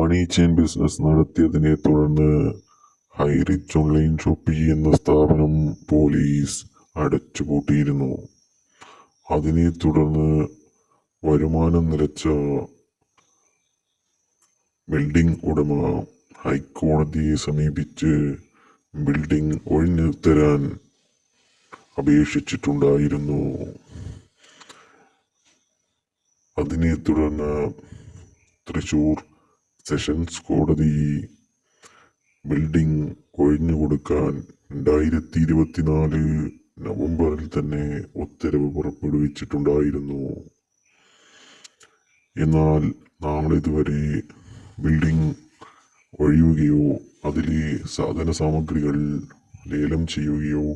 മണി chain business നടത്തിയതിനെ തുടർന്ന് Highrich online shopping എന്ന സ്ഥാപനം പോലീസ് അടച്ചുപൂട്ടിയിരുന്നു. അതിനെ തുടർന്ന് വരുമാനം നിലച്ച ബിൽഡിംഗ് ഉടമ ഹൈക്കോടതിയെ സമീപിച്ച് ബിൽഡിംഗ് ഒഴിഞ്ഞു തരാൻ അപേക്ഷിച്ചിട്ടുണ്ടായിരുന്നു. അതിനെ തുടർന്ന് തൃശൂർ സെഷൻസ് കോടതി ബിൽഡിംഗ് ഒഴിഞ്ഞുകൊടുക്കാൻ 2024 നവംബറിൽ തന്നെ ഉത്തരവ് പുറപ്പെടുവിച്ചിട്ടുണ്ടായിരുന്നു. എന്നാൽ നാളിതുവരെ ബിൽഡിംഗ് ഒഴിയുകയോ അതിലെ സാധന സാമഗ്രികൾ ലേലം ചെയ്യുകയോ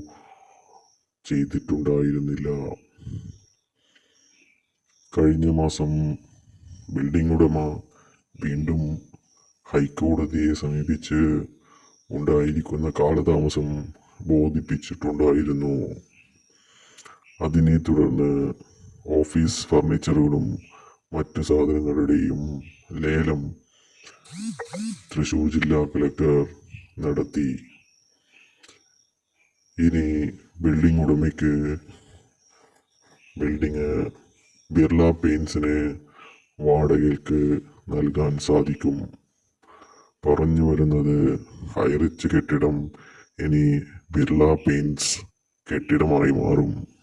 ചെയ്തിട്ടുണ്ടായിരുന്നില്ല. കഴിഞ്ഞ മാസം ബിൽഡിംഗ് ഉടമ വീണ്ടും ഹൈക്കോടതിയെ സമീപിച്ച് ഉണ്ടായിരിക്കുന്ന കാലതാമസം ബോധിപ്പിച്ചിട്ടുണ്ടായിരുന്നു. അതിനെ തുടർന്ന് ഓഫീസ് ഫർണിച്ചറുകളും മറ്റു സാധനങ്ങളുടെയും ലേലം തൃശൂർ ജില്ലാ കളക്ടർ നടത്തി. ഇനി ബിൽഡിംഗ് ഉടമയ്ക്ക് ബിൽഡിംഗ് ബിർള പെയിൻസിന് വാടകയ്ക്ക് നൽകാൻ സാധിക്കും. പറഞ്ഞു വരുന്നത് ഹൈറിച്ച് കെട്ടിടം ഇനി ബിർള പെയിൻസ് കെട്ടിടമായി മാറും.